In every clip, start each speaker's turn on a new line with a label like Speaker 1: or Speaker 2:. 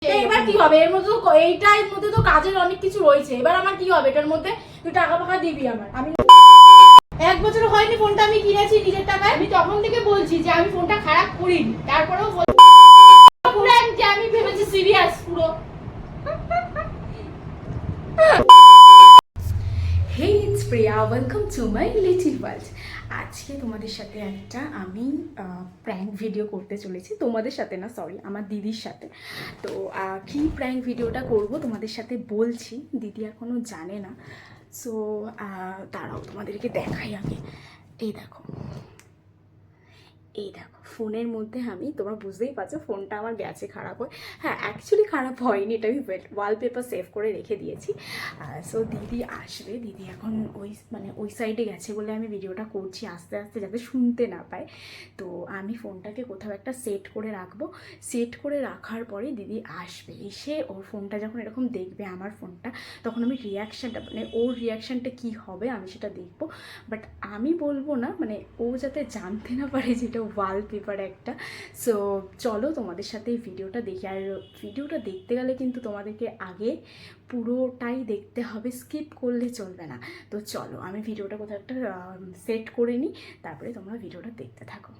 Speaker 1: এবার কি হবে? এর মধ্যে এইটার মধ্যে তো কাজের অনেক কিছু রয়েছে। এবার আমার কি হবে এটার মধ্যে? তুই টাকা ফাকা দিবি আমার। আমি 1 বছর হয়নি ফোনটা আমি কিনেছি নিজের টাকায়।
Speaker 2: আমি তখন থেকে বলছি যে আমি ফোনটা খারাপ করিনি, তারপরেও
Speaker 1: পুরো যে আমি ভেবেছি সিরিয়াস পুরো। Hey, it's Priya. Welcome to my little world. আজকে তোমাদের সাথে একটা আমি প্র্যাঙ্ক ভিডিও করতে চলেছি। তোমাদের সাথে না, সরি, আমার দিদির সাথে। তো কি প্র্যাঙ্ক ভিডিওটা করব তোমাদের সাথে বলছি, দিদি এখনও জানে না। সো তারাও তোমাদেরকে দেখাই আগে। এই দেখো ফোনের মধ্যে আমি, তোমরা বুঝতেই পারছো ফোনটা আমার গেছে খারাপ হয়। হ্যাঁ, অ্যাকচুয়ালি খারাপ হয়নি, এটা আমি ওয়ালপেপার সেভ করে রেখে দিয়েছি। সো দিদি আসবে, দিদি এখন ওই সাইডে গেছে বলে আমি ভিডিওটা করছি আস্তে আস্তে, যাতে শুনতে না পায়। তো আমি ফোনটাকে কোথাও একটা সেট করে রাখবো। সেট করে রাখার পরে দিদি আসবে, এসে ওর ফোনটা যখন এরকম দেখবে আমার ফোনটা, তখন আমি রিয়াকশানটা, ওর রিয়াকশানটা কী হবে আমি সেটা দেখবো। বাট আমি বলবো না, ও যাতে জানতে না পারে যেটা ওয়ালপেপার একটা। সো চলো তোমাদের সাথে এই ভিডিওটা দেখি। আর ভিডিওটা দেখতে গেলে কিন্তু তোমাদেরকে আগে পুরোটাই দেখতে হবে, স্কিপ করলে চলবে না। তো চলো আমি ভিডিওটা কোথাও একটা সেট করে নিই, তারপরে তোমরা ভিডিওটা দেখতে থাকো।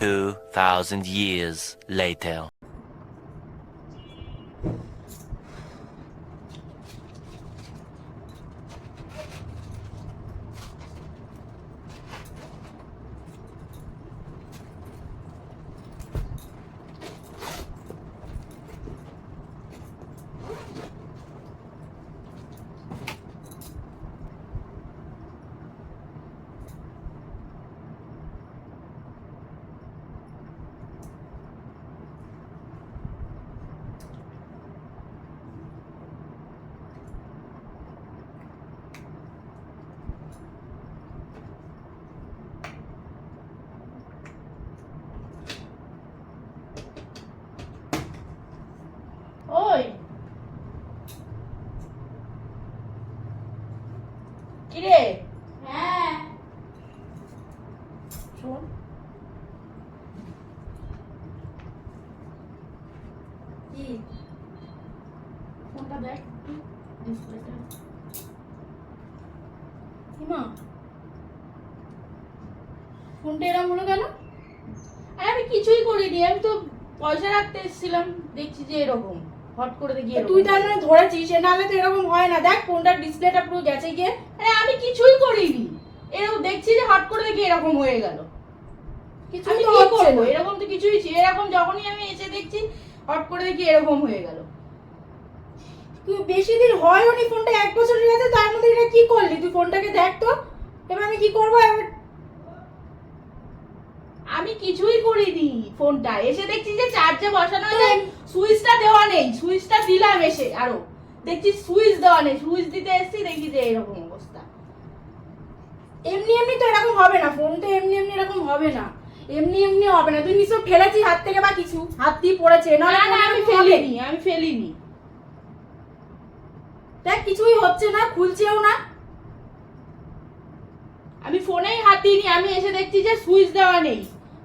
Speaker 3: $2,000 years later.
Speaker 2: ওই কিরে?
Speaker 1: হ্যাঁ
Speaker 2: শোন,
Speaker 1: কি
Speaker 2: ফোনটা দেখ ডিসপ্লেটা।
Speaker 1: হিমা, ফোনটা এরম হলো কেন?
Speaker 2: আরে আমি কিছুই করিনি, আমি তো পয়সা রাখতে এসেছিলাম, দেখছি যে এরকম হট করে দেখি
Speaker 1: তুই তার মানে ধরেছিস, নাহলে তো এরকম হয় না। দেখ ফোনটার ডিসপ্লেটা পুরো গেছে গিয়ে।
Speaker 2: আরে আমি কিছুই করিনি, এরকম দেখছি যে হট করে দেখি এরকম হয়ে গেল।
Speaker 1: কিছু
Speaker 2: আমি
Speaker 1: তো
Speaker 2: কি
Speaker 1: হচ্ছে
Speaker 2: করবো?
Speaker 1: না।
Speaker 2: এরকম তো কিছুই ছিল, এরকম যখনই আমি এসে দেখছি হট করে দেখি এরকম হয়ে গেল।
Speaker 1: তুই বেশি দিন হয়নি ফোনটা 1 বছর হয়ে গেছে, তার মধ্যে এটা কি করলি? তুই ফোনটাকে দেখ তো, এবার আমি কি করবো? এবার
Speaker 2: আমি কিছুই করিনি, ফোনটা এসে দেখছি যে চার্জে বসানো হয়েছে, সুইচটা দেওয়া নেই। সুইচটা দিলাম এসে, আরো দেখছি সুইচ দেওয়া নেই, সুইচ দিতে এসেছি দেখি যে এরকম অবস্থা।
Speaker 1: এমনি এমনি তো এরকম হবে না, ফোনটা এমনি এমনি এরকম হবে না, এমনি এমনি হবে না। তুই নিশ্চয় ফেলেছিস হাত থেকে, বা কিছু হাত দিয়ে পড়েছে।
Speaker 2: না না, আমি ফেলিনি, আমি ফেলিনি।
Speaker 1: দেখ কিছুই হচ্ছে না, খুলছেও না।
Speaker 2: আমি ফোনেই হাত দিইনি, আমি এসে দেখছি যে সুইচ দেওয়া নেই,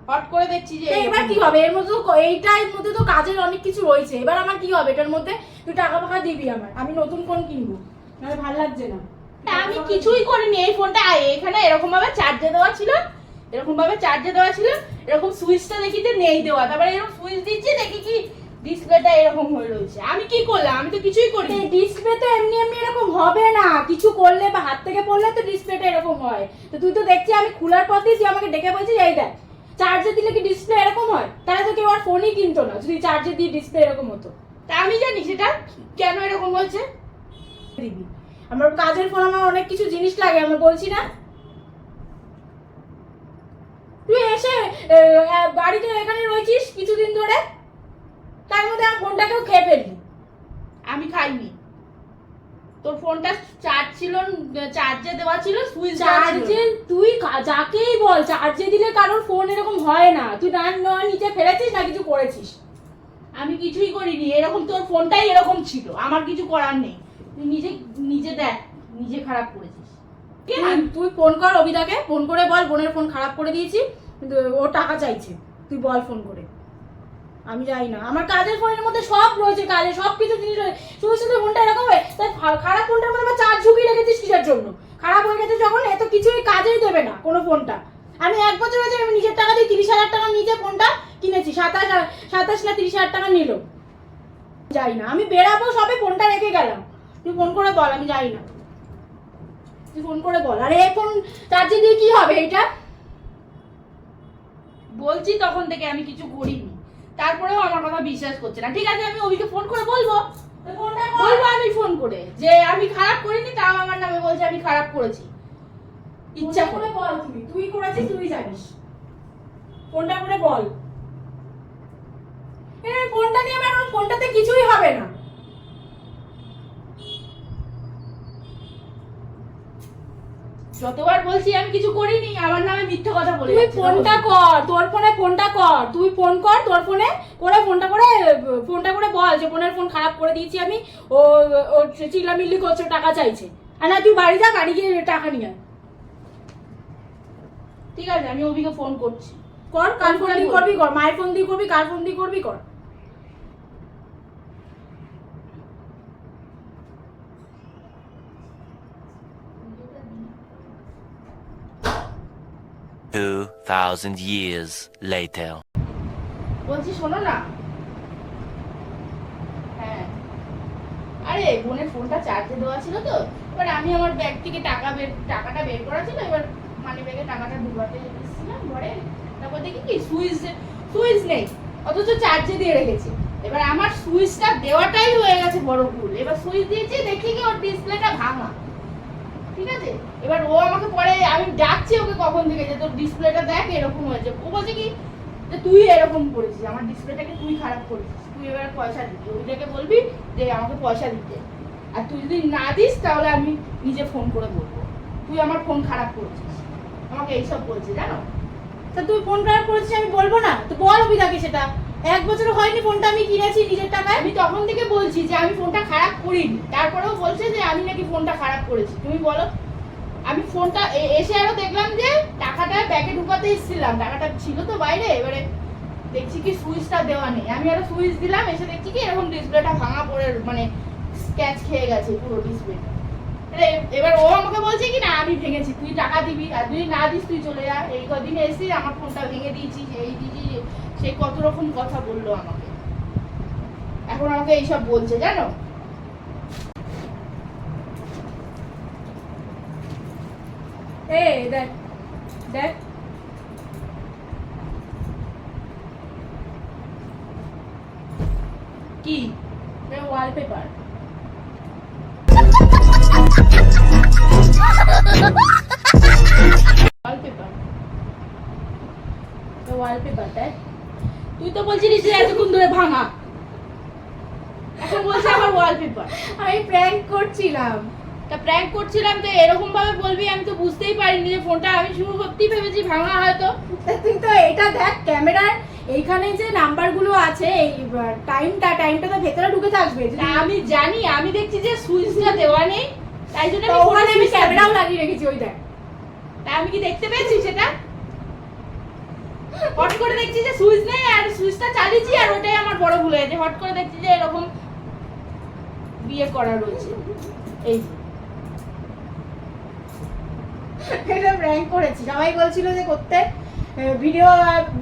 Speaker 2: হট করে দেখছি যে
Speaker 1: এবার কি হবে? এর মধ্যে এইটার মধ্যে তো কাজের অনেক কিছু রয়েছে। এবার আমার কি হবে এটার মধ্যে? তুই টাকা ফাকা দিবি আমার। আমি নতুন ফোন কিনবো, নাহলে ভালো লাগছে না।
Speaker 2: আমি কিছুই করিনি। এই ফোনটা এখানে এরকম ভাবে চার্জে দেওয়া ছিল, এরকম ভাবে চার্জে দেওয়া ছিল, এরকম সুইচটা দেখি যে নেই দেওয়া, তারপরে এরকম সুইচ দিচ্ছি দেখি কি ডিসপ্লেটা এরকম হয়ে রয়েছে। আমি কি করলাম? আমি তো কিছুই করিনি।
Speaker 1: ডিসপ্লে তো এমনি এমনি এরকম হবে না, কিছু করলে বা হাত থেকে পড়লে তো ডিসপ্লেটা এরকম হয়। তো তুই তো দেখছি আমি খোলার পর দিয়ে তুই আমাকে ডেকে বলছিস এই দেখ চার্জে দিলে কি ডিসপ্লে এরকম হয়? তাহলে তো কেউ আর ফোনই কিনতো না যদি চার্জে দিয়ে ডিসপ্লে এরকম হতো।
Speaker 2: তা আমি জানি সেটা কেন এরকম হচ্ছে।
Speaker 1: দিবি আমার কাজের ফোন, আমার অনেক কিছু জিনিস লাগে, আমি বলছি না। তুই এসে বাড়িতে এখানে রয়েছিস কিছুদিন ধরে, তার মধ্যে আমার ফোনটাকেও খেয়ে ফেললি।
Speaker 2: আমি খাইনি, তোর ফোনটা চার্জ ছিল, চার্জে দেওয়া ছিল, সুইচ
Speaker 1: চার্জে তুই যাকেই বল চার্জে দিলে কারোর ফোন এরকম হয় না। তুই নিচে ফেলেছিস না কিছু করেছিস?
Speaker 2: আমি কিছুই করিনি, এরকম তোর ফোনটাই এরকম ছিল, আমার কিছু করার নেই। তুই নিজে দেখ, নিজে খারাপ করেছিস।
Speaker 1: তুই ফোন কর অবিদাকে, ফোন করে বল বোনের ফোন খারাপ করে দিয়েছি, কিন্তু ও টাকা চাইছে, তুই বল ফোন করে। আমি যাই না, আমার কাজের ফোনের মধ্যে সব রয়েছে, কাজে সব কিছু জিনিস রয়েছে, শুধু শুধু ফোনটা এরকম হয়। তাই খারাপ ফোনটার মধ্যে আমার চার্জ ঝুঁকিয়ে রেখেছিস কিসের জন্য? খারাপ হয়ে গেছে যখন এত কিছুই কাজেই দেবে না কোনো ফোনটা। আমি 1 বছর হয়েছে আমি নিজের টাকা দিয়ে 30,000 টাকা নিজে ফোনটা কিনেছি, 27 না 30,000 টাকা নিল। যাই না, আমি বেরাবো সবে ফোনটা রেখে গেলাম, তুই ফোন করে বল আমি যাই না, তুই ফোন করে বল। আরে এই ফোন চার্জে দিয়ে কি হবে এটা?
Speaker 2: বলছি তখন থেকে আমি কিছু করিনি, তারপরেও আমার কথা বিশ্বাস করছে না। ঠিক আছে, আমি অভিকে ফোন করে বলবো, আমি ফোন করে যে আমি খারাপ করিনি, তাও আমার নামে বলছে আমি খারাপ করেছি। ইচ্ছা করে
Speaker 1: বল, তুই করেছিস, তুই জানিস, ফোনটা করে বল। এই ফোনটা নিয়ে আমার এখন ফোনটাতে কিছুই হবে না।
Speaker 2: যতবার বলছি আমি কিছু করিনি, আমার নামে মিথ্যে কথা বলে
Speaker 1: তুই
Speaker 2: যাচ্ছে।
Speaker 1: ফোনটা কর, তোর ফোনে ফোনটা কর, তুই ফোন কর তোর ফোনে করে, ফোনটা করে বল যে বোনের ফোন খারাপ করে দিয়েছি আমি, ও চিল্লামিল্লি করছে, টাকা চাইছে। আর না তুই বাড়ি যা, বাড়ি গিয়ে টাকা নিয়ে আয়।
Speaker 2: ঠিক আছে, আমি অভিকে ফোন করছি।
Speaker 1: কর, কার ফোন দিয়ে করবি কর, মায়ের ফোন দিয়ে করবি, কার ফোন দিয়ে করবি কর।
Speaker 3: $2,000 years later.
Speaker 2: বলছি শোনো না, হ্যাঁ আরে বোনের ফোনটা চার্জে দেওয়া ছিল তো, এবার আমি আমার ব্যাগ থেকে টাকাটা বের করা ছিল, এবার মানি ব্যাগে টাকাটা ঢুকাতে এসেছিলাম ঘরে, তারপর দেখি কি সুইচ নেই, অথচ চার্জে দিয়ে রেখেছে। এবার আমার সুইচটা দেওয়াটাই হয়ে গেছে বড় ভুল, এবার সুইচ দিয়েছি, দেখি কি ওর ডিসপ্লেটা ভাঙা। ঠিক আছে, এবার ও আমাকে পরে, আমি ডাকছি ওকে কখন থেকে যে তোর ডিসপ্লেটা দেখ এরকম হয়েছে, ও বলছে কি যে তুই এরকম করেছিস, আমার ডিসপ্লেটাকে তুই খারাপ করেছিস, তুই এবার পয়সা দিবি, ওইটাকে বলবি যে আমাকে পয়সা দিতে, আর তুই যদি না দিস তাহলে আমি নিজে ফোন করে বলবো তুই আমার ফোন খারাপ করেছিস, আমাকে এইসব বলছে জানো।
Speaker 1: তা তুই ফোন খারাপ করেছিস আমি বলবো না? তো বল অভিদাকে, সেটা 1 বছর হয়নি ফোনটা আমি কিনেছি নিজের টাকায়।
Speaker 2: আমি তখন থেকে বলছি যে আমি ফোনটা খারাপ করিনি, তারপরেও বলছে যে আমি নাকি ফোনটা খারাপ করেছি। তুমি বলো, আমি ফোনটা এসে আরো দেখলাম যে টাকাটা ব্যাগে ঢুকাতে এসেছিলাম, টাকাটা ছিল তো বাইরে, এবারে দেখছি কি সুইচটা দেওয়া নেই, আমি আরো সুইচ দিলাম, এসে দেখছি কি এরকম ডিসপ্লেটা ভাঙা পড়ে, মানে স্ক্র্যাচ খেয়ে গেছে পুরো ডিসপ্লেটা। এবার ও আমাকে বলছে কি না আমি ভেঙেছি, তুই টাকা দিবি, আর তুই না দিস তুই চলে যা, এই কদিন এসে আমার ফোনটা ভেঙে দিয়েছিস, এই দিদি সেই কত রকম কথা বললো আমাকে, এখন আমাকে এইসব বলছে জানো।
Speaker 1: এই দেখ দেখ,
Speaker 2: কি
Speaker 1: ওয়ালপেপার।
Speaker 2: ওয়ালপেপার?
Speaker 1: ওয়ালপেপার দেখ,
Speaker 2: তুই তো বলছিলিস যে এতক্ষণ ধরে ভাঙা, এখন বলছে আমার ওয়ালপেপার।
Speaker 1: আমি প্র্যাঙ্ক করছিলাম।
Speaker 2: তা প্র্যাঙ্ক করছিলাম তো এরকম ভাবে বলবি, আমি তো বুঝতেই পারিনি যে ফোনটা, আমি শুরু করতেই ভেবেছি ভাঙা হয়তো।
Speaker 1: তুই তো এটা দেখ ক্যামেরার এইখানে যে নাম্বারগুলো আছে, এই টাইমটা তো ভেতরে ঢুকে থাকবে।
Speaker 2: তা আমি জানি, আমি দেখছি যে সুইচটা দেওয়া নেই, তাই জন্য আমি
Speaker 1: ওখানে আমি
Speaker 2: সুইচটা
Speaker 1: ক্যামেরাও লাগিয়ে রেখেছি, ওই দেখ।
Speaker 2: তা আমি কি দেখতে পেয়েছি সেটা? হট করে দেখছি যে সুইচ নেই, আর সুইচটা চালিয়েছি, আর ওটাই আমার বড় ভুল হয়েছে। হট করে দেখছি যে এরকম বিয়ে করা রয়েছে, এই
Speaker 1: এটা প্র্যাঙ্ক করেছি, সবাই বলছিল যে করতে, ভিডিও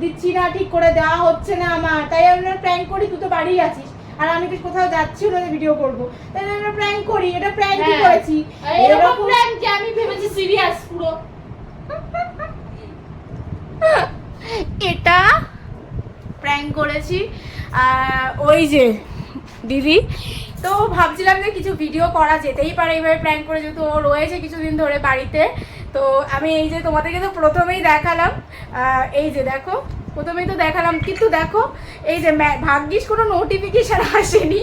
Speaker 1: দিচ্ছি না, ঠিক করে দেওয়া হচ্ছে না আমার, তাই আমরা প্র্যাঙ্ক করি। তুই তো বাড়িই আছিস, আর আমি কি কোথাও যাচ্ছি না যে ভিডিও করব, তাই আমরা প্র্যাঙ্ক করি। এটা প্র্যাঙ্কই করেছি।
Speaker 2: এরকম প্র্যাঙ্ক যে আমি ভেবেছি সিরিয়াস পুরো।
Speaker 1: এটা প্র্যাঙ্ক করেছি। ওই যে দিদি, তো ভাবছিলাম যে কিছু ভিডিও করা যেতেই পারে এইভাবে প্র্যাঙ্ক করে, যেহেতু ও রয়েছে কিছুদিন ধরে বাড়িতে। তো আমি এই যে তোমাদেরকে তো প্রথমেই দেখালাম, এই যে দেখো, প্রথমেই তো দেখালাম, কিন্তু দেখো এই যে ভাগ্যিস কোনো নোটিফিকেশান আসেনি।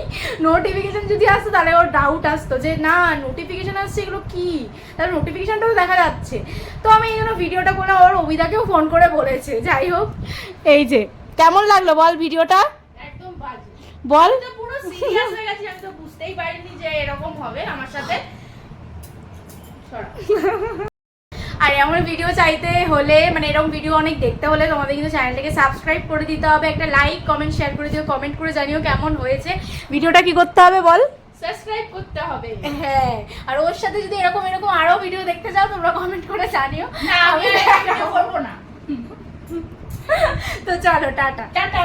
Speaker 1: নোটিফিকেশান যদি আসতো তাহলে ওর ডাউট আসতো যে না নোটিফিকেশান আসছে, এগুলো কি, তাহলে নোটিফিকেশানটাও দেখা যাচ্ছে। তো আমি এই জন্য ভিডিওটা করলাম, ওর অবিদাকেও ফোন করে বলেছে। যাই হোক, এই যে কেমন লাগলো বল ভিডিওটা?
Speaker 2: একদম বাজে।
Speaker 1: বল।
Speaker 2: তো পুরো সিরিয়াস হয়ে গেছি, আমি তো বুঝতেই পারিনি যে এরকম হবে আমার সাথে। সরা।
Speaker 1: আর এমন ভিডিও চাইতে হলে মানে এরকম ভিডিও অনেক দেখতে হলে তোমাদের কিন্তু চ্যানেলটাকে সাবস্ক্রাইব করে দিতে হবে, একটা লাইক কমেন্ট শেয়ার করে দিও, কমেন্ট করে জানিও কেমন হয়েছে ভিডিওটা। কি করতে হবে বল?
Speaker 2: সাবস্ক্রাইব করতে হবে।
Speaker 1: হ্যাঁ, আর ওর সাথে যদি এরকম আরো ভিডিও দেখতে চাও তোমরা কমেন্ট করে জানিও।
Speaker 2: না আমি ভিডিও করবো না।
Speaker 1: তো চলো টাটা।
Speaker 2: টাটা।